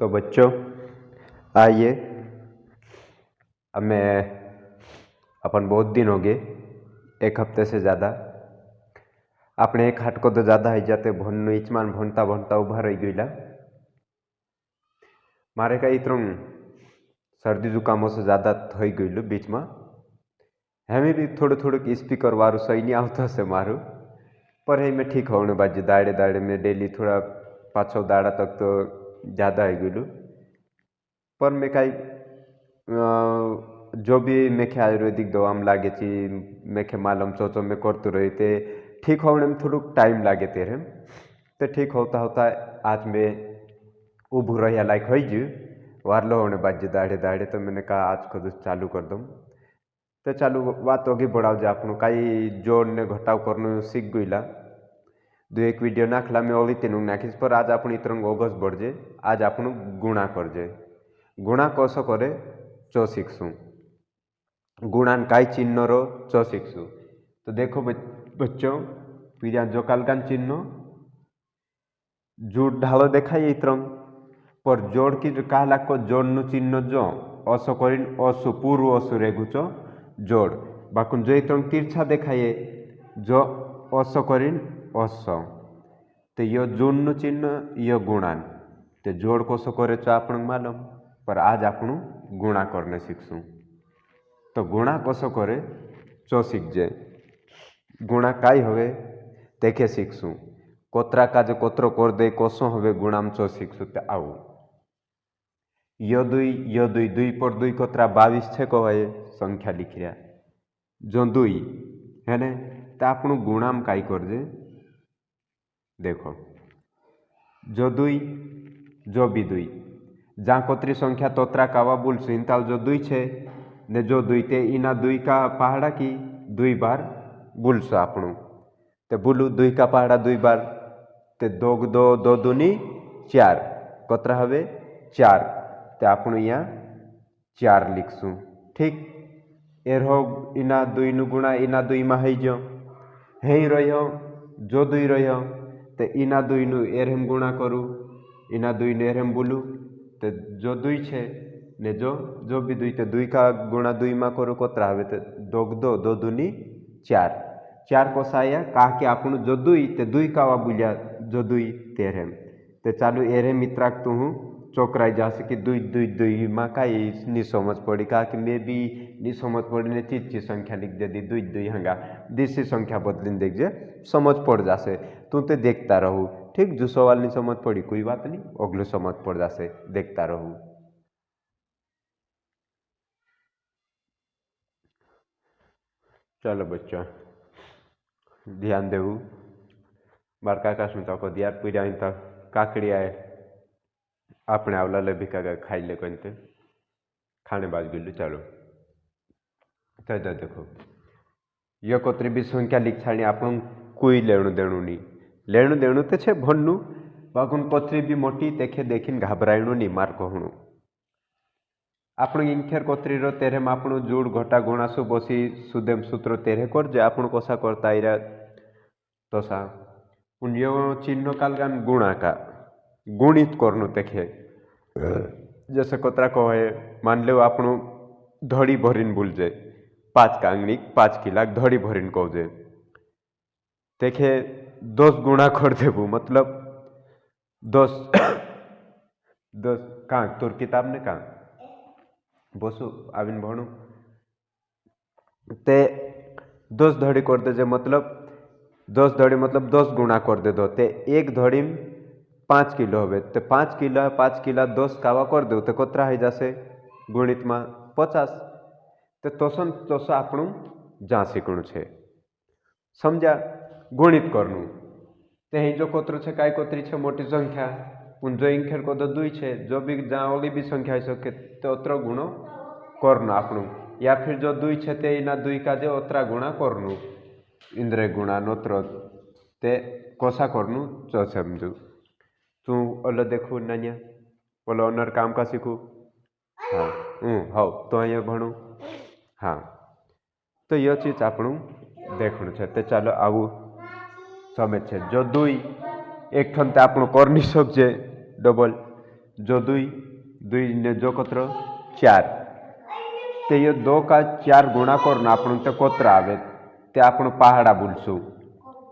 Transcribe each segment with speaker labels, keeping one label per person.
Speaker 1: तो बच्चों आइए, अब मैं अपन बहुत दिन हो गए, एक हफ्ते से ज़्यादा આપણે એક હાટકો તો ज़्यादा આવી જાતે ભણનું ઈચમાન ભણતા ભણતા ઊભા રહી ગયેલા। મારે કાંઈ ત્રણ શરદી जुकामों से ज़्यादा થઈ ગયેલું बीचમાં। हमें भी थोड़ું થોડુંક स्पीकर वारू सही नहीं આવતો હશે મારું, पर है मैं ठीक होने बाजी दाड़े दाड़े में डेली थोड़ा 5-6 दाड़ा तक तो ज़्यादा आई गलू। पर मैं कहीं जो भी मैं आयुर्वेदिक दवा में लागे थी मैं मालूम सोचो मैं करते रही थे ठीक होने में थोड़ा टाइम लागे तेरे तो ठीक होता होता आज मैं ऊभू रहा लाइक हो जू वारलो होने बाजी दाड़े दाड़े। तो मैंने कहा आज खुद चालू कर दूँ। तो चालू बात होगी बढ़ाओ जा आपको कई जोड़ ने घटाव करने सीख गईला। दो एक वीडियो नाखला मैं ओली तेन नाखीश, पर आज आप इतरंग ओगस बढ़जे। आज आप गुणा करजे। गुणा कसो करे चो सीखसू, गुणान काई चिन्ह रो चो सीखसू। तो देखो बच्चों पीरिया जो कालकान चिन्ह जोड़ ढालो देखा ये इतरंग, पर जोड़ की जो कहला को जोड़ चिन्ह जो असो करीन असु पूर्व असु रेगुचो जोड़ बाकुन जो इतरंग तिरछा देखाये जो असो करीन असो। तो यो जोड़ चिन्ह यो गुणान तो जोड़ कसो करे चो आपण मालूम, पर आज आपण गुणा करने सीखसू। तो गुणा कसो करे चो सीखजे। गुणा काई हवे देखे सीखसू। कोतरा का जो कोतरो कर दे कसो हवे गुणाम चो सीखसू। तो आऊ यो दुई दुई पर दुई कोतरा 22 छे कहवाए संख्या लिखी रहा जो दुई है ने। तो आपण गुणाम काई करजे देखो जो दुई जो भी दुई जहाँ कोतरी संख्या तोतरा कावा बोलसू इंताल जो दुई छे ने जो दुई ते इना दुई का पहाड़ा की दुई बार बोलसू आपणु। तो बोलू दुई का पहाड़ा दुई बार ते दो दो दो दूनी 4 कोतरा हवे 4। तो आपण यहाँ 4 लिखसू। ठीक एर हो इना दुई नु गुणा इना दुई में है जो है रहो जो दुई रहो। तो इना दुई नु एरहम गुणा करूँ इना दुई ने एरहम बोलू। तो जो दुई छे ने जो भी दुई तो दुई का गुणा दुई में करूँ कोतरा हवे तो दो दो दो दूनी 4 4 को साया कहा कि आपण जो दुई तो दुई का वा बुलिया जो दुई तेरहम। तो चालू एरहम मित्राक तू हूँ चोकराई जा सकी दुई दुई दुई में कहीं नहीं समझ पड़ी कहा कि मैं भी नहीं समझ पड़ी ने चीज संख्या लिख दे दी दुई दुई हंगा देसी संख्या बदलीन देख जे समझ पड़ जासे। तू तो देखता रहू ठीक जो सवाल नहीं समझ पड़ी कोई बात नहीं अगलो समझ पड़ जासे देखता रहू। चलो बच्चों ध्यान देवू मार काका शू तो दियार पीड़ा तक काकड़ी आए अपने आवला ले भी का खाई ले कहते खाने बाज गलू। चलो तो देखो यो कोतरी भी संख्या लिख छाड़ी आप कोई लेणु देणु नहीं लेणु देणु तो छे भणनु बागुन कोतरी भी मोटी देखे देखीन घबरायणु नहीं मार कहणु। आपण इंखेर कोतरी रो तेरे में आपण जोड़ घटा गुणा सु बसी सुदेम सूत्र तेरे कर जे आपण कोसा करता इरा तो सा पुण्यो चिन्ह कालगान गुणा का गुणित करनु देखे। जैसे कोतरा कहे मान लो आपण धड़ी भरीन भूल जाए 5 का अंगनी 5 की लाख धड़ी भरीन कह जे देखे 10 गुणा कर देबू मतलब 10 10 कहाँ तोर किताब ने कहाँ बसु आविन भणु ते 10 धड़ी कर दे जे मतलब 10 धड़ी मतलब 10 गुणा कर दे दो ते एक धड़ी में 5 किलो हवे तो 5 किलो 10 कावा कर दो तो कोतरा है जैसे गुणित में 50। तो तोसन तोस आपणु जा सीखणु छे समझा गुणित करनु। ते ही जो कोतरो छे काय कोतरी छे मोटी संख्या उन जो इंखेर को तो दुई छे जो भी जहाँ ओली भी संख्या है सके तो ओतरो गुणो करनु आपणु। या फिर जो दुई छे ते इना दुई का जो ओतरा गुणा करनु इंद्रे गुणा नोत्रो ते कोसा करनु चो समझू। तू ओलो देखू नानिया ओलो ओनर काम का सीखू हाँ हाँ तो अँ भणु हाँ। तो यो चीज आपणु देखणु छे। तो चलो आऊ समझ छे जो दुई एक ठन ते आपणु कर नहीं सकजे डबल जो दुई दुई ने जो कतर 4 ते ये 2 का 4 गुणा करना आपण ते कोत्र आवे ते आपण पहाड़ा बोलसू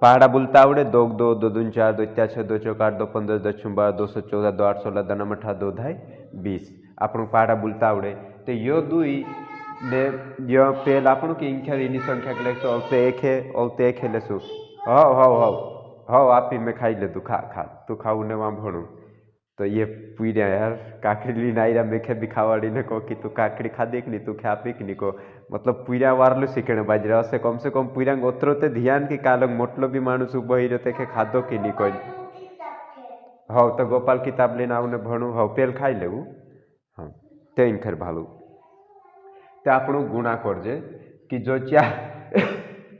Speaker 1: पहाड़ा बोलता आवड़े 2 2 2 2 4 2 4 6 2 4 8 2 15 10 12 214 2 8 16 2 9 18 2 ढाई 20 आपण पहाड़ा बोलता आवड़े तो यो दुई ने यो पेल आपण की इंख्या इनी संख्या के लेसो औते एक है लेसो हाउ आप ही में खाई ले तू खा तू खाऊ ने वहाँ भणू तो ये पीड़े यार काकड़ी ली नाईरा मेखे भी खावाड़ी ने को कि तू काकड़ी खा देख नहीं तू खा पी नहीं को मतलब पीड़ा वारलो सीखने बाजरा से कम पीड़ा गोत्रोते ध्यान की कालक मोटलो भी मानुस उभो ही रहते के खादो की नहीं कोई हाँ तो गोपाल किताब लेना उन्हें भणु हाँ पेल खाई लेवु हाँ ते इनखर भालू ते आपणो गुणा करजे कि जो चार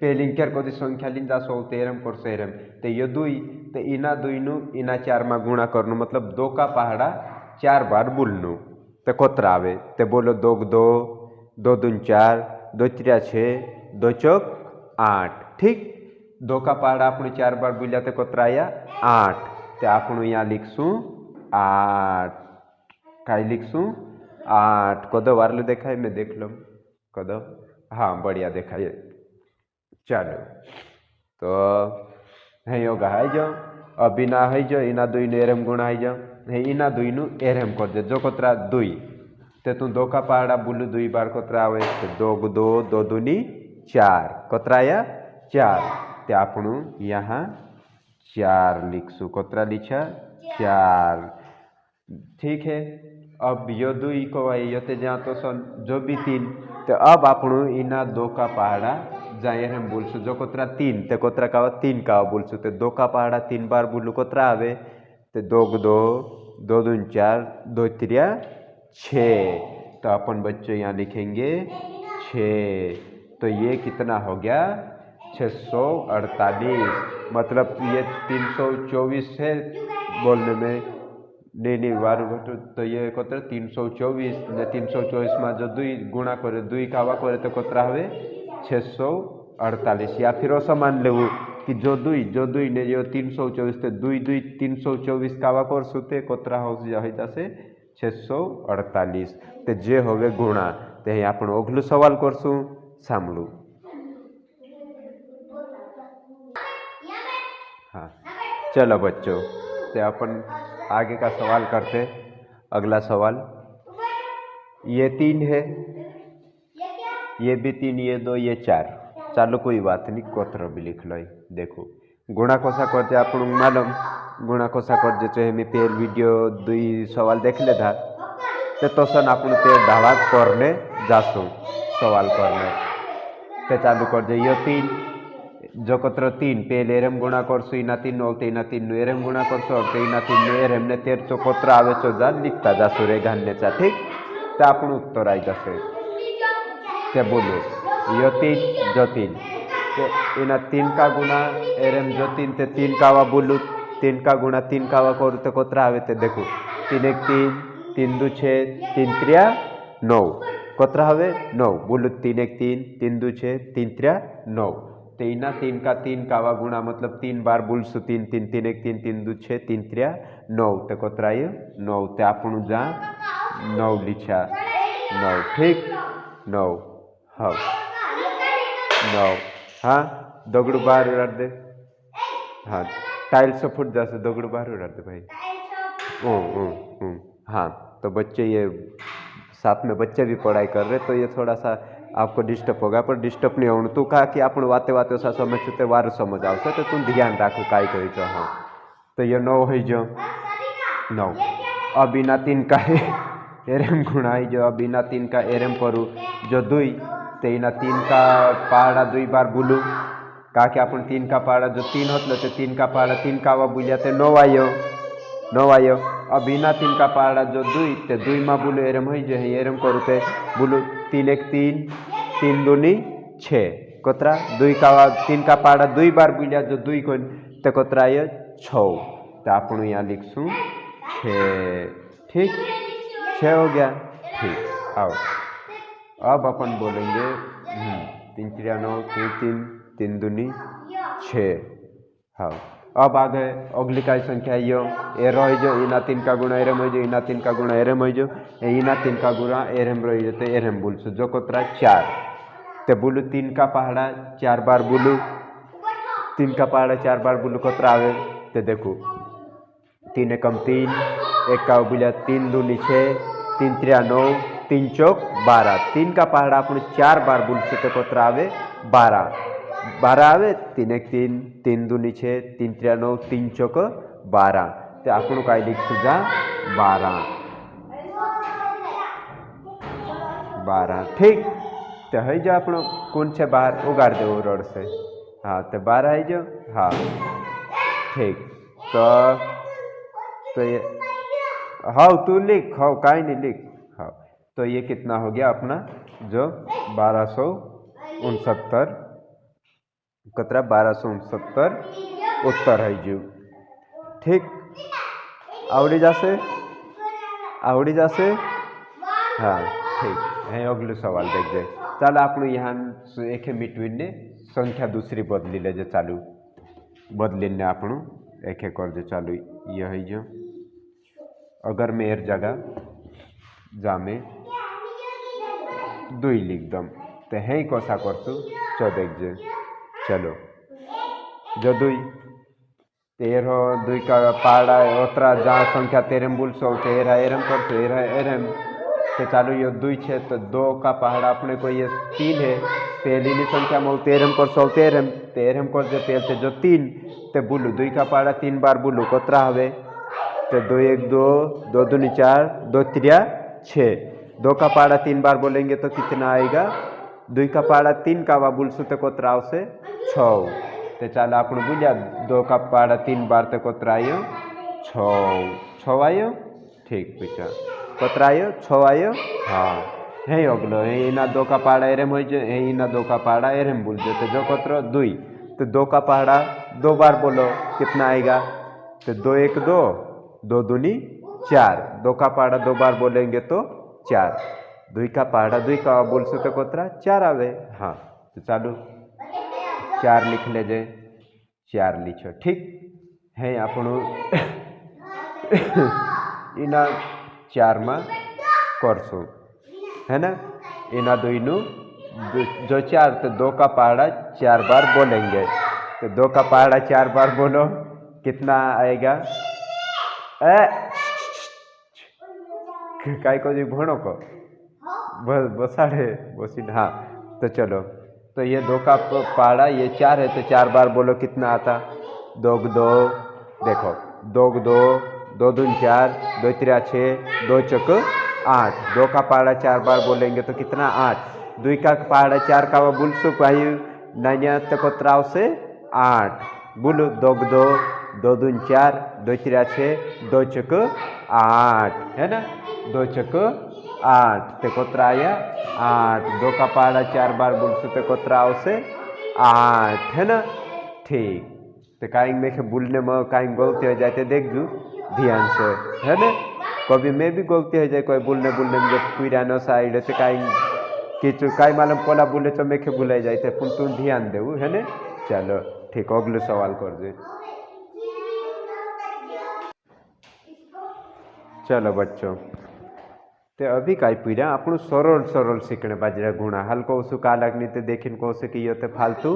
Speaker 1: पेलिंकर को संख्या लिंदा सो तेरम कर सेरम ते ये दुई ते इना दुई नु इना 4 मा गुणा करनु मतलब 2 का पहाड़ा 4 बार बोलनु ते कोत्र आवे ते बोलो 2 2 2 दून 4 2 3 6 2 चौक 8 ठीक 2 का पहाड़ा अपने 4 बार बोलिया ते कोत्र आया 8 ते आपण यहाँ लिखसू 8 काई लिखसू 8 कदो वारले देखाय मैं देख लो कदो हाँ बढ़िया देखाय चलो तो है योगा है जो अभी ना है जो इना दुई नु एरम गुणा है जो है इना दुई नु एरम कर दे जो कोत्रा दुई ते तू 2 का पहाड़ा बोलू 2 बार कोत्रा आवे तो 2 2 2 दूनी 4 कोत्रा या 4 ते आपणु यहाँ 4 लिखसु कोत्रा लिखा 4 ठीक है अब यो दुई को यो ते जहाँ तो सन जो भी 3 तो अब आपणु इना 2 का पहाड़ा जाए हम बोलसु जो कोत्रा 3 ते कोत्रा का 3 का बोलसु ते 2 का पहाड़ा 3 बार बोलू कोत्रा आवे ते 2 2 2 दून 4 2 3 6 तो अपन बच्चे यहाँ लिखेंगे 6 तो ये कितना हो गया 648 मतलब ये 324 है बोलने में नहीं बार तो ये कोत्रा 324 ने 324 में जो दुई गुणा करे दुई कावा करे तो कोत्रा हवे 648 या फिर ऐसा मान ले कि जो दुई ने जो 324 थे दुई 324 कावा कर सुते कोत्रा हो जासे 648 ते जे होवे गुणा ते आपण ओघलू सवाल करसू सामलू हाँ चलो बच्चों ते अपन आगे का सवाल करते अगला सवाल ये 3 है ये भी 3 ये 2 ये 4 चलो कोई बात नहीं कोत्र भी लिख लो देखो गुणा कोसा करते आप मालूम गुणा कोसा करते चाहे मैं पेल वीडियो 2 सवाल देख ले था तो सन अपन पे ढाला करने जासू सवाल करने ते चालू कर दे ये 3 जो कोत्र 3 पेल एरम गुणा करसु इना 3 होते इना 3 एरम गुणा करसु और इना 3 एरम ने 13 चो कोत्र आवे चो जा लिखता जासू रे घालने चा ठीक ते आपण उत्तर आई जासे ते बोलो यो 3 जो 3 ते इना 3 का गुणा एरम जो 3 ते 3 कावा बोलू 3 का गुणा 3 कावा करू ते कोत्रा आवे ते देखो 3 1 3 3 2 6 3 3 9 कोत्रा हवे 9 बोलू 3 1 3 3 2 6 3 3 9 ते इना 3 का 3 कावा गुणा मतलब 3 बार बोलसु 3 3 3 1 3 3 2 6 3 3 9 ते कोत्रा आयो 9 ते आपण जा 9 लिखा 9 ठीक 9 हाँ 9 हाँ दगड़ू बाहर उड़ा दे हाँ टाइल्स से फुट जासे दगड़ू बाहर उड़ा दे भाई हाँ तो बच्चे ये साथ में बच्चे भी पढ़ाई कर रहे तो ये थोड़ा सा आपको डिस्टर्ब होगा पर डिस्टर्ब नहीं होना तू कहा कि आप वाते वाते सा समझ ते वार समझ आवसे तो तुम ध्यान राखो काई करी तो हाँ तो ये 9 है जो 9 अब इना 3 का एरम गुणा है जो अब इना 3 का एरम करूँ जो 2 तो इना 3 का पहाड़ा 2 बार बोलू कहा कि अपन 3 का पहाड़ा जो 3 होतलो तो 3 का पहाड़ा 3 का बोलिया तो 9 आयो अब इना 3 का पहाड़ा जो 2 तो 2 मा बोलो एरम है जो है एरम करू ते बोलू 3 1 3 3 दूनी 6 कोत्रा 2 का 3 का पहाड़ा 2 बार बोलिया जो 2 को तो कोत्रा आयो 6 तो आपण यहाँ लिखसू 6 ठीक 6 हो गया ठीक आओ अब अपन बोलेंगे 3 3 9 3 3 3 दूनी 6 हाँ अब आगे अगली काय संख्या यो ए रही जो इना 3 का गुणा एरम हो जो इना 3 का गुणा एरम हो जो इना 3 का गुणा एरम रही जो एरम बोलसु जो कोतरा 4 ते बोलू 3 का पहाड़ा 4 बार बोलू 3 का पहाड़ा 4 बार बोलू कोतरा आवे ते देखो 3 एकम 3 एक का बोलिया 3 दूनी 6 3 त्रिया 9 3 चौक 12 3 का पहाड़ा अपन 4 बार बोलसु ते कोतरा आवे 12 आवे 3 एक 3 3 दूनी 6 3 त्रिया 9 3 चौक 12 ते आपण काय लिखसु जा 12 ठीक तो है जो आप कौन से बाहर उगाड़ दे रोड से हाँ तो 12 है जो हाँ ठीक तो ये हाँ तू लिख हाँ काई नहीं लिख हाँ तो ये कितना हो गया अपना जो 1269 कतरा 1269 उत्तर है जो ठीक आवड़ी जासे हाँ ठीक है अगले सवाल देख जाए चल आप यहाँ एक मिटवीन ने संख्या दूसरी बदली ले जो चालू बदली ने आप एक कर जो चालू यही जो अगर मेर जगह जामे 2 लिख दम तो है कसा करसु चो देख जे चलो जो 2 13 2 का पाड़ा ओतरा जहाँ संख्या 13 बोल सौ 13 एरम कर 13 एरम तो चालू ये 2 है तो 2 का पहाड़ा अपने को ये 3 है पहली संख्या में 13 कर 13 कर जो पहले जो 3 तो बोलू 2 का पहाड़ा 3 बार बोलू कोतरा हवे तो 2 एक 2 2 दूनी 4 2 त्रिया 6 2 का पहाड़ा 3 बार बोलेंगे तो कितना आएगा 2 का पहाड़ा 3 का बोलसु तो कोतरा से 6 तो चल आप बोलिया 2 का पहाड़ा 3 बार तो कोतरा आयो 6 आयो ठीक पूछा कोतरा आयो 6 आयो हाँ है अगलो है इना 2 का पहाड़ा एरम हो है इना 2 का पहाड़ा एरम बोल जो जो कोतरो 2 तो 2 का पहाड़ा 2 बार बोलो कितना आएगा तो 2 एक 2 2 दूनी 4 2 का पहाड़ा 2 बार बोलेंगे तो 4 2 का पहाड़ा 2 का बोल सो तो कोतरा 4 आवे हाँ तो चालू 4 लिख ले जाए 4 लिखो ठीक है आपण इना 4 में करसो है ना इना 2 नु जो 4 तो 2 का पहाड़ा 4 बार बोलेंगे तो 2 का पहाड़ा 4 बार बोलो कितना आएगा काय को जी भणो को बसाड़े बसी हाँ तो चलो तो ये 2 का पहाड़ा ये 4 है तो 4 बार बोलो कितना आता 2 2 देखो 2 2 2 दून 4 2 त्रिया 6 2 चौक 8 2 का पहाड़ा 4 बार बोलेंगे तो कितना 8 2 का पहाड़ा 4 का बोल सो भाई नैया तो कोतराव से 8 बोलो 2 2 2 दून 4 2 त्रिया 6 2 चौक 8 है ना 2 चौक 8 ते कोतरा आया 8 2 का पहाड़ा 4 बार बोल सो तो कोतराव से 8 है ना ठीक तो कहीं में बोलने में कहीं गलती हो जाते देख जू ध्यान से है ना कभी मैं भी गलती हो जाए कोई बोलने में जब पूरा न साइड तो कहीं किचु कहीं मालूम पोला बोले तो मैं भूल जाते पुन तुम ध्यान दे है ना चलो ठीक अगले सवाल कर दे चलो बच्चों तो अभी कहीं पूरा अपन सरल सरल सीखने बाजरा गुणा हल्को उसु का लगनी तो देखिन को से कि ये फालतू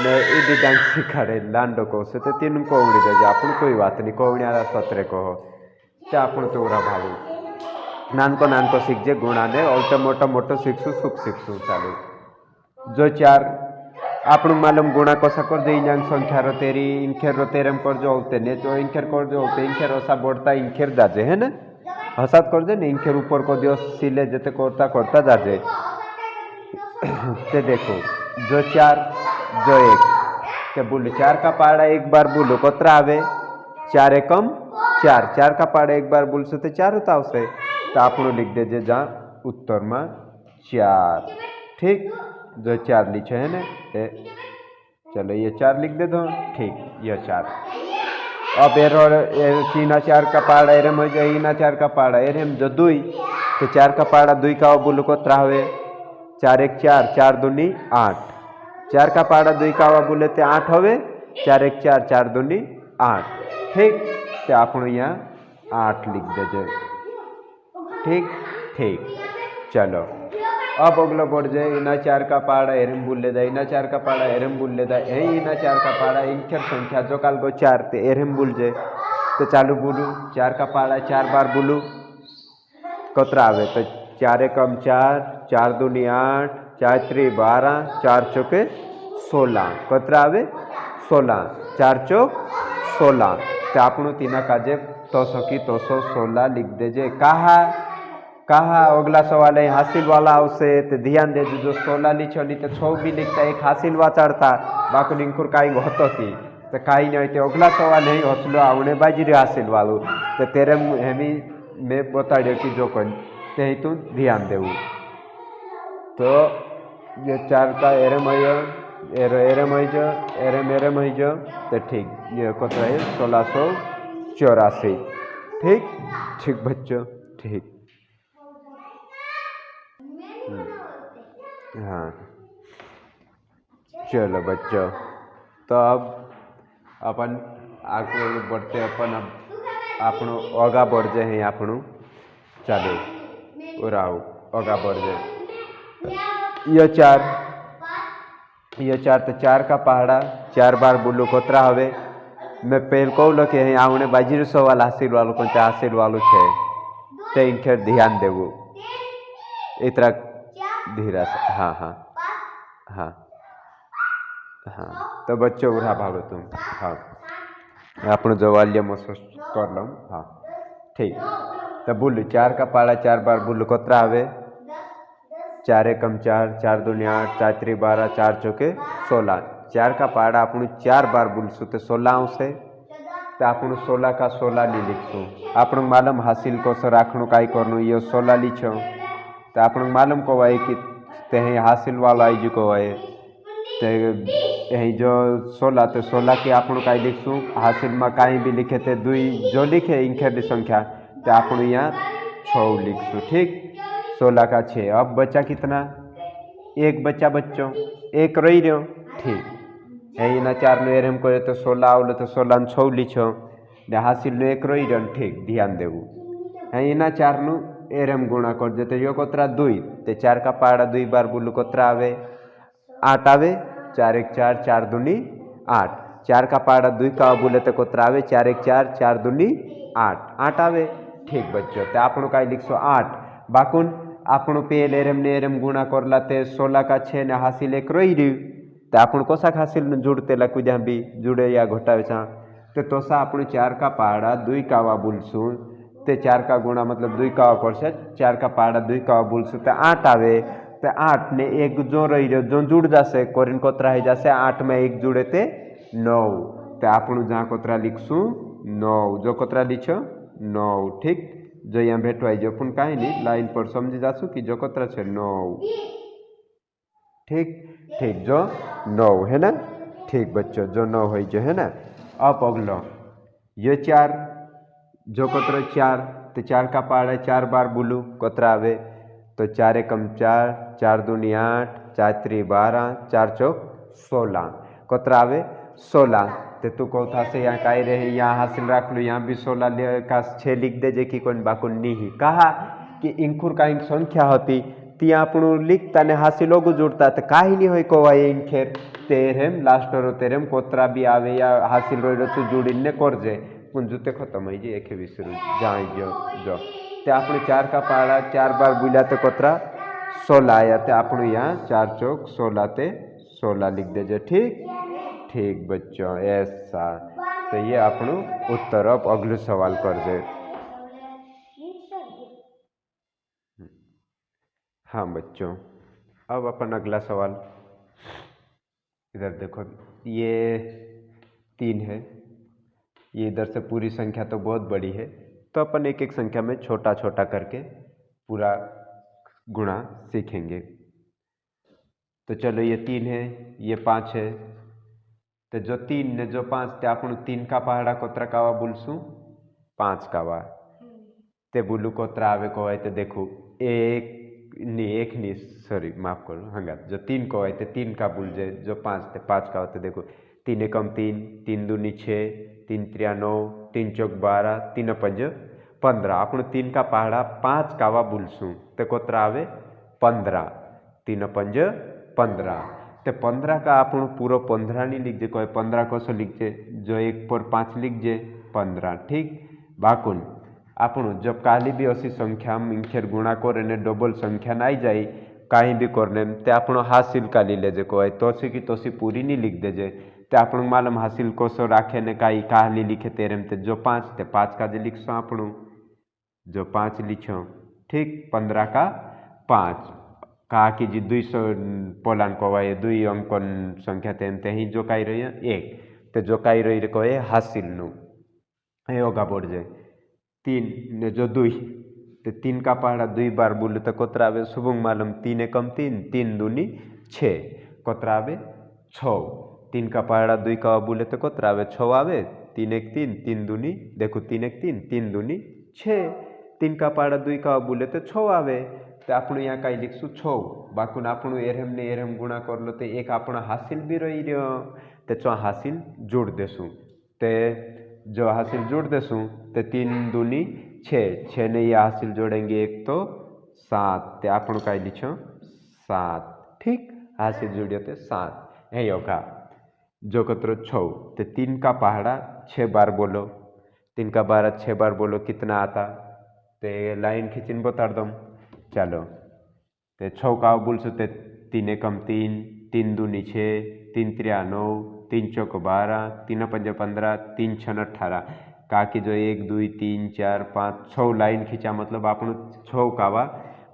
Speaker 1: ने इडी डांस सिखाड़े लांडो को से तो तीन कोवड़ी दे जा अपन कोई बात नहीं कोवड़ी आला सतरे को हो तो अपन तो उरा भावी नान को सीख जे गुणा ने और मोटो मोटो सीखसु सुख सीखसु चालू जो 4 आपण मालूम गुणा को सकर जे इंजन संख्या रो तेरी इनखेर रो तेरम कर जो होते ने जो इनखेर कर जो होते इनखेर ओसा बढ़ता इनखेर जाजे है ना हसात कर दे इनखेर ऊपर को दियो सिले जते करता जाजे ते देखो जो 4 जो 1 ते बोल 4 का पहाड़ा एक बार बोलो कोतरा आवे 4 एकम 4 का पहाड़ा एक बार बोल तो 4 होता उसे तो आप लिख दीजिए जहाँ उत्तर में 4 ठीक जो 4 लिखे है ना चलो ये 4 लिख दे दो ठीक ये 4 अब चीना 4 का पहाड़ा एरम हो जाए इना 4 का पहाड़ा एरम जो 2 तो 4 का पहाड़ा 2 का बोलो कोतरा हुए 4 एक 4 4 दूनी 8 4 का पहाड़ा 2 का बोले तो 8 होवे 4 एक 4 4 दूनी 8 ठीक। तो आपण यहाँ 8 लिख दीजिए ठीक ठीक। चलो अब अगला बढ़ जाए इना 4 का पाड़ा एरम बुल लेदा इना 4 का पाड़ा एरम बुल लेदा इना 4 का पाड़ा इंकर संख्या जो काल गो 4 ते एरम बुल जाए तो चालू बोलू 4 का पाड़ा 4 बार बोलू कतरा आवे तो 4 एकम 4 4 दूनी 8 4 त्री 12 4 चौके 16 कतरा आवे 16 4 चौक 16 तो आपणु तीना काजे 216 लिख दीजिए। कहा अगला सवाल है हासिल वाला आवशे तो ध्यान देजो जो 16 लिखो नहीं तो 6 भी लिखता एक हासिल वाचड़ता बाकी इंकुर काई होतो थी तो काई नहीं तो अगला सवाल है हौसलो आवने बाजी हासिल वालू तो तेरे हेमी मैं बताड़ियो कि जो कौन ते तू ध्यान देवू तो ये 4 का एरम एरम हो जो तो ठीक ये कतरा है 1684 ठीक ठीक बच्चों ठीक। हाँ चलो बच्चों तो अब अपन आगे बढ़ते अपन अब आपनो आगा बढ़ जाए हैं आपनो चलो और आओ आगा बढ़ जाए ये 4 तो 4 का पहाड़ा 4 बार बोलो कोतरा हवे मैं पहल कहूँ कि हैं आउने बाजी सवाल हासिल वालों को हासिल वालों छे ते इनके ध्यान देवो इतना धीरा से हाँ हाँ हाँ हाँ तो बच्चों उड़ा भागो तुम हाँ आपण जो वाल्य महसूस कर लो हाँ ठीक तो बोलू 4 का पाड़ा 4 बार बोलू कतरा आवे 4 एकम 4 4 दूनी 8 4 त्री 12 4 चौके 16 4 का पाड़ा आपण 4 बार बोलसु तो 16 आवशे तो आपण 16 का 16 नहीं लिखसु आपण मालूम हासिल को राखणु काई करनु ये 16 लिखो तो आपण मालूम को वाई कि ते हासिल वाला आई जी को वाई तो यही जो 16 तो 16 की आपण काई लिखसु हासिल में कहीं भी लिखे थे दुई जो लिखे इंखेर संख्या तो आपण यहाँ 6 लिखसु ठीक 16 का 6 अब बच्चा कितना एक बच्चा बच्चों एक रही रहो ठीक यही ना 4 नो एरम करे तो 16 आवलो तो 16 6 लिखो ने हासिल नो एक रही रहो ठीक ध्यान देवू यही ना 4 नु एरम गुणा कर देते यो कोतरा 2 तो 4 का पाड़ा 2 बार बोलू कोतरा आवे 8 आवे 4 एक 4 4 दूनी 8 4 का पाड़ा 2 का बोले तो कोतरा आवे 4 एक 4 4 दूनी 8 8 आवे ठीक बच्चों तो आपण का लिखसो 8 बाकुन आपण पेल एरम ने एरम गुणा करला ते 16 का 6 ने हासिल एक रही रही तो आपण कोसा हासिल जुड़ते ला कुछ भी जुड़े या घटावे तो तोसा आपण 4 का पाड़ा 2 कावा बोलसू ते 4 का गुणा मतलब 2 कावा कर 4 का पाड़ा 2 कावा बोलसू तो 8 आवे तो 8 ने एक जो रही जो जुड़ जासे कोरिन कोतरा है जासे 8 में एक जुड़े ते 9 तो आपण जहाँ कोतरा लिखसू 9 जो कोतरा लिखो 9 ठीक जो यहाँ भेटवाई जो पुन कहीं नहीं लाइन पर समझी जासू कि जो कोतरा छे 9 ठीक ठीक जो 9 है ना ठीक बच्चों जो 9 हो जो है ना। अब अगलो ये 4 जो कोतरा 4 तो 4 का पाड़ा 4 बार बोलू कोतरा आवे तो 4 एकम 4 4 दूनी 8 4 त्री 12 4 चौक 16 कोतरा आवे 16 तो तू कौथा से यहाँ काई रहे यहाँ हासिल रख लो यहाँ भी 16 का 6 लिख दे जे कि कौन बाकुन नहीं कहा कि इंकुर का संख्या होती ती आपण लिखता ने हासिल होगु जुड़ता तो काही नहीं होई को वाई इंखेर तेरम लास्ट रो तेरम कोतरा भी आवे या हासिल रो छु जुड़ी ने कर जे पुन जुते खत्म हो जे एक विसरू जाई जो ते आपण 4 का पाड़ा 4 बार बुला तो कोतरा 16 आया तो आपण यहाँ 4 चौक 16 ते 16 लिख दे जे ठीक ठीक बच्चों ऐसा तो ये आपनु उत्तर अब अगले सवाल कर दे। हाँ बच्चों अब अपन अगला सवाल इधर देखो ये 3 है ये इधर से पूरी संख्या तो बहुत बड़ी है तो अपन एक एक संख्या में छोटा छोटा करके पूरा गुणा सीखेंगे। तो चलो ये 3 है ये 5 है तो जो 3 ने जो 5 ते आपण 3 का पहाड़ा कोतरा कावा बोलसू 5 कावा ते बोलू कोतरा आवे को है तो देखो एक नहीं सॉरी माफ करो हंगा जो 3 को है तो 3 का बोल जाए जो 5 थे 5 का होते देखो 3 एकम 3 3 दूनी 6 3 त्रिया 9, 3 चौक 12, 3 पंज 15। आपण 3 का पहाड़ा 5 कावा बुलसू ते कोतरा आवे 15। 3 पंज 15 ते 15 का आपण पूरा 15 नहीं लिखजे कोई 15 कसो लिखजे जो 1 पर 5 लिखजे 15। ठीक बाकुन आपण जब काली भी असी संख्या इंखेर गुणा करे डबल संख्या नाई जाई कहीं भी करने ते आपण हासिल काली लेजे कोई तोसी की तोसी पूरी नहीं लिख देजे ते आपण मालूम हासिल कसो राखे ने काई काली लिखे तेरेम ते जो 5 ते 5 का जे लिखसो आपण जो 5 लिखो। ठीक 15 का 5 कहा कि जी 200 पोलान को वाये 2 अंकन संख्या तेम ते ही जो काई रही है 1 ते जो काई रही को है हासिल नु हे होगा बोल जाए 3 ने जो 2 ते 3 का पहाड़ा 2 बार बोले तो कोतरा आवे सुबह मालूम 3 एकम 3 3 दूनी 6 कोतरा आवे 6। 3 का पहाड़ा 2 का बोले तो कोतरा आवे 6 आवे 3 एक 3 3 दूनी देखो 3 एक 3 3 दूनी 6। 3 का पहाड़ा 2 का बोले तो 6 आवे तो आपण यहाँ कई लिखसु 6 बाकुन आपण एरम ने एरम गुणा कर लो तो एक आपण हासिल भी रही रहो तो चो हासिल जोड़ देसु ते जो हासिल जोड़ देसु तो 3 दूनी 6 ने ये हासिल जोड़ेंगे एक तो 7 ते आपण कई लिखो 7। ठीक हासिल जोड़ियो तो 7 है योगा जो कतरो 6 तो 3 का पहाड़ा 6 बार बोलो 3 का 12 6 बार बोलो कितना आता ते लाइन खींचन बता दम चलो ते 6 का बोलसो ते 3 एकम 3 3 दूनी 6 3 त्रिया 9 3 चौक 12 3 पंज 15 3 छन 18 का कि जो 1 2 3 4 5 6 लाइन खींचा मतलब आपण 6 कावा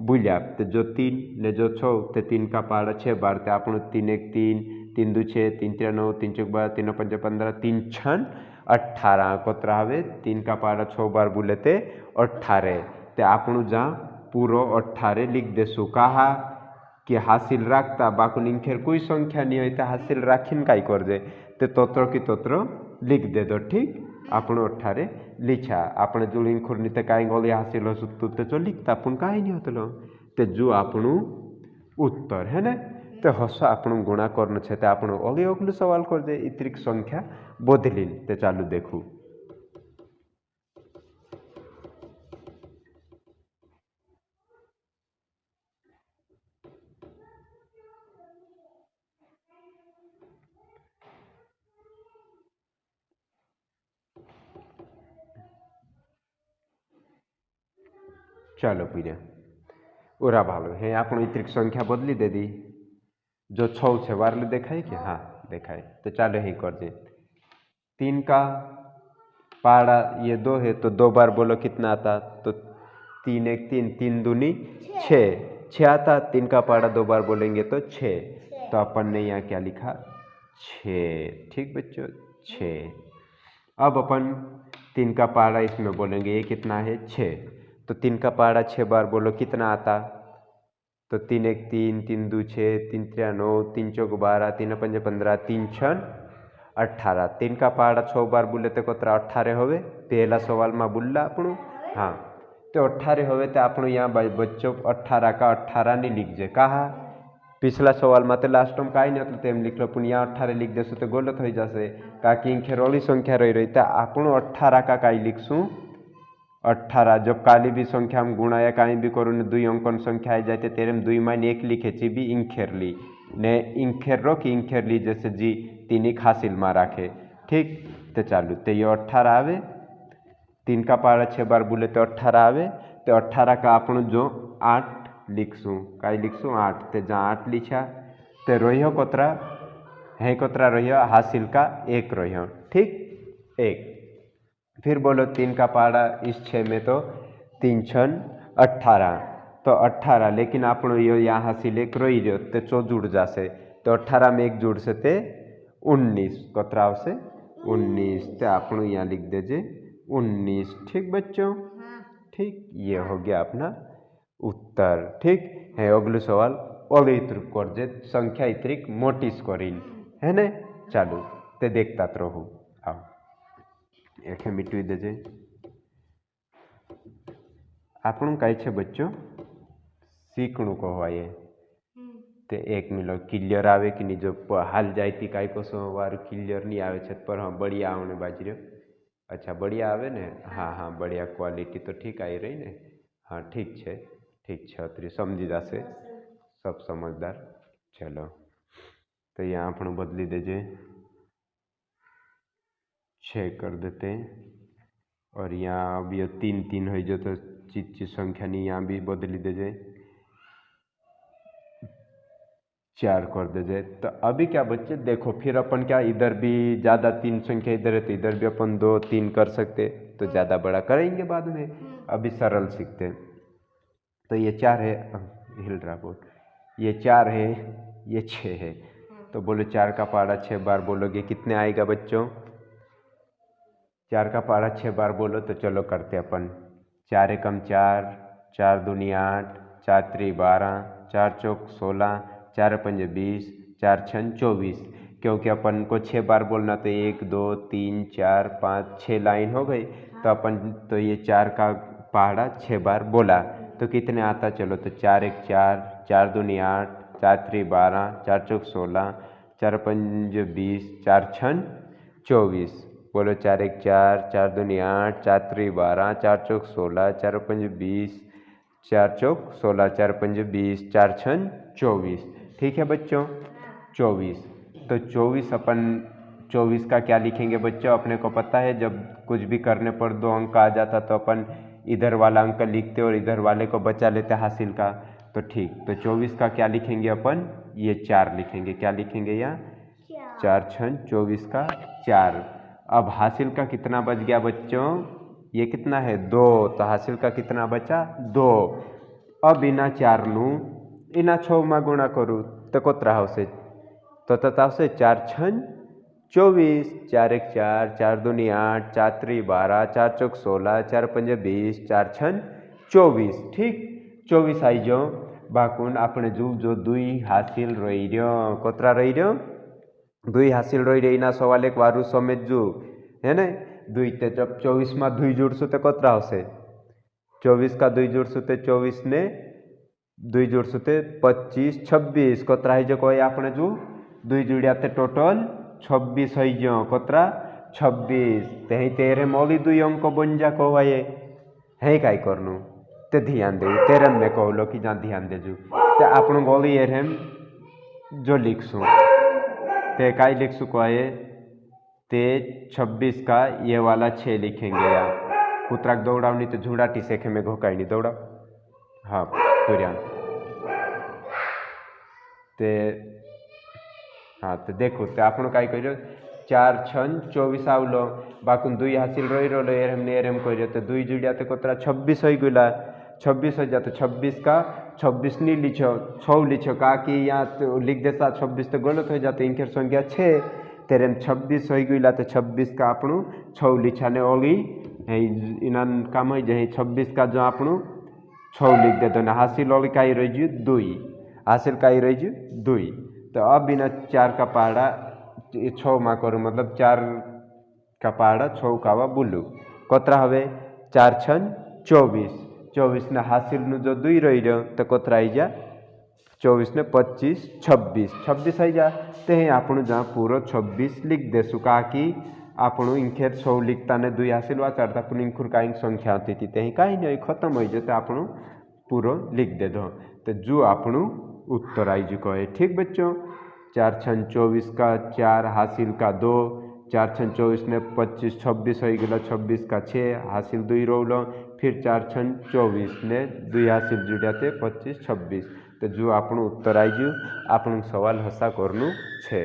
Speaker 1: बुझा तो जो 3 ने जो 6 ते 3 का पहाड़ा 6 बार ते आपण 3 एक 3 3 2 6 3 त्रिया 9 3 चौक 12 3 पंज 15 3 छन 18 कोतरा हवे 3 का पहाड़ा 6 बार बुलेते 18 ते आपण जा पूरो 18 लिख देसु कहा कि हासिल राखता बाकुन इंखेर कोई संख्या नहीं होता हासिल राखिन काई कर दे ते तोत्र की तोत्र लिख दे दो। ठीक आपण 18 लिखा आपण जो इंखुर निते काई गली हासिल हो सुतु ते जो लिखता आपण काई नहीं होतलो ते जो आपण उत्तर है ना ते हस आपण गुणा करन छे ते आपण ओली ओगलु सवाल कर दे इतरिक संख्या बदलिन ते चालू देखू। चलो पीड़े ओरा भालो है आपण इतरिक संख्या बदली दे दी जो 6 छे वारले देखाई कि हाँ देखाई तो चलो ही कर दे 3 का पहाड़ा ये 2 है तो 2 बार बोलो कितना आता तो 3 एक 3 3 दूनी 6 आता 3 का पहाड़ा 2 बार बोलेंगे तो 6 तो अपन ने यहाँ क्या लिखा 6। ठीक बच्चों 6। अब अपन 3 का पहाड़ा इसमें बोलेंगे ये कितना है 6 तो 3 का पहाड़ा 6 बार बोलो कितना आता तो 3 एक 3 3 2 6 3 त्रिया 9 3 चौक 12 3 पंज 15 3 छन 18 3 का पहाड़ा 6 बार बोले तो कोतरा 18 होवे पहला सवाल में बोलला आपण हाँ तो 18 होवे तो आपण यहाँ बच्चों 18 का 18 नहीं लिख जे कहा पिछला सवाल में तो लास्ट में कहीं नहीं होता तेम लिख लो पुन यहाँ 18 लिख देसो तो गलत हो जासे का कि इंखेर ओली संख्या रही तो आपण 18 का कई लिखसू 18 जब काली भी संख्या में गुणा या कहीं भी करूँ 2 अंकन संख्या आ जाते तेरे में 2 मान 1 लिखे ची भी इंखेर ली ने इंखेर रो कि इंखेर ली जैसे जी 3 हासिल में राखे। ठीक तो चालू तो ये 18 आवे 3 का पहाड़ा 6 बार बोले तो 18 आवे तो 18 का अपन जो 8 लिखसू कई लिखसू 8 तो जहाँ 8 लिखा तो रोहियो कोतरा है कोतरा रोहियो हासिल का 1 रोहियो। ठीक 1 फिर बोलो 3 का पहाड़ा इस 6 में तो 3 छन 18 तो 18 लेकिन आपण यो यहाँ हासिल 1 रोई रो तो 4 जुड़ जासे तो 18 में 1 जुड़ से ते 19 कोतरा से 19 तो आपण यहाँ लिख दीजिए 19। ठीक बच्चों ठीक ये हो गया अपना उत्तर। ठीक है अगले सवाल और इतरिक कर दे संख्या इतरिक मोटिस करीन है ना चालू ते देखता रहो आओ एखे मिटवी देजे आपण कई छे बच्चों सीखणु कहवाये ते एक मिलो क्लियर आवे कि नहीं जो हाल जाती कई कसो वार क्लियर नहीं आवे छे पर हाँ बढ़िया आवने बाजरियो अच्छा बढ़िया आवे ने। हाँ हाँ बढ़िया क्वालिटी तो ठीक आई रही ने। हाँ ठीक है अतरी समझी जासे सब समझदार। चलो तो यहाँ अपन बदली दीजिए 6 कर देते हैं। और यहाँ अब ये 3 3 हो जो तो चीज संख्या नहीं, यहाँ भी बदली दीजिए 4 कर दीजिए। तो अभी क्या बच्चे देखो, फिर अपन क्या इधर भी ज़्यादा 3 संख्या इधर है तो इधर भी अपन 2 3 कर सकते, तो ज़्यादा बड़ा करेंगे बाद में, अभी सरल सीखते हैं। तो ये 4 है, हिल रहा बोल, ये 4 है, ये 6 है। तो बोलो 4 का पहाड़ा 6 बार बोलोगे कितने आएगा बच्चों? 4 का पहाड़ा 6 बार बोलो तो चलो करते अपन। 4 एकम 4, 4 दूनी 8, 4 त्री 12, 4 चौक 16, 4 पंजे 20, 4 छन 24। क्योंकि अपन को 6 बार बोलना तो 1 2 3 4 5 6 लाइन हो गई, तो अपन तो ये 4 का पहाड़ा 6 बार बोला तो कितने आता चलो। तो 4 एक 4, 4 दूनी 8, 4 त्री 12, 4 चौक 16, 4 पंजे 20, 4 छन 24। बोलो 4 एक 4, 4 दूनी 8, 4 त्री 12, 4 चौक 16, 4 पंजे 20, 4 चौक 16, 4 पंजे 20, 4 छन 24। ठीक है बच्चों 24। तो 24 अपन 24 का क्या लिखेंगे बच्चों? अपने को पता है जब कुछ भी करने पर 2 अंक आ जाता तो अपन इधर वाला अंक लिखते और इधर वाले को बचा लेते हासिल का। तो ठीक, तो 24 का क्या लिखेंगे अपन? ये 4 लिखेंगे। क्या लिखेंगे यहाँ? 4 छन 24 का 4। अब हासिल का कितना बच गया बच्चों? ये कितना है? 2। तो हासिल का कितना बचा? 2। अब इना 4 नू इना 6 में गुणा करूँ तो कोतरा हाउसे? तो तथा से 4 छन 24, 4 एक 4, 4 दूनी 8, 4 त्री 12, 4 चौक 16, 4 पंजे 20, 4 छन 24। ठीक 24 आई जो बाकुन अपने जो 2 हासिल रही रो, कोतरा रही रो? 2 हासिल रही रही ना सवाल एक वारू समझू है ना। 2 ते जब 24 में 2 जोड़सु तो कोतरा होसे? 24 का 2 जोड़सु तो 24 ने 2 जोड़सु तो 25 26 कोतरा है जो कोई अपने जो 2 जोड़िया ते टोटल 26 है जो कोतरा 26। ते तेरे मौली 2 अंक बन जा को है काई करनू ते ध्यान दे तेरे में कहो लो कि जहाँ ध्यान दे जू ते अपन गोली ये जो लिखसू ते काई लिखसू को है ते 26 का ये वाला 6 लिखेंगे यार। कुतराक दौड़ाओ नहीं तो झूड़ा टी सेखे में घोकाई नहीं दौड़ाओ। हाँ तुरिया ते हाँ तो देखो तो आपण काई करो 4 छन 24 आवलो बाकुन 2 हासिल रही रो एरम कह तो 2 जुड़िया तो कोतरा 26 हो गला। 26 हो जाते 26 का 26 नहीं लिखो 6 लिखो का कि यहाँ तो लिख देता 26 तो गलत हो जाते इनके संख्या 6 तेरे 26 हो गला। तो 26 का आपणु 6 लिखाने होगी इना काम हो जाए 26 का जो आपणु 6 लिख दे दो ना हासिल होगी का रही जू 2 हासिल का रही जू 2। तो अब बिना 4 का पहाड़ा 6 में करूँ मतलब 4 का पहाड़ा 6 कावा बुलू कोतरा हवे 4 छन 24। 24 ने हासिल नु जो 2 रही रो तो कोतरा आई जा 24 ने 25 26 26 आई जा ते आपण जहाँ पूरा 26 लिख दे सुका कि आपण इंखेर 6 लिखता ने 2 हासिल वा चढ़ता पुन इंखुर का संख्या होती थी ते कहीं नहीं खत्म हो जाते आपण पूरा लिख दे दो तो जो आपण उत्तर आई जो है। ठीक बच्चों 4 छन 24 का 4 हासिल का 2, 4 छन 24 ने 25 26 हो गया 26 का 6 हासिल 2 रोलो फिर 4 छन 24 ने 2 हासिल जुड़ाते 25 26। तो जो आपण उत्तर आई जू आपण सवाल हसा करनू छे।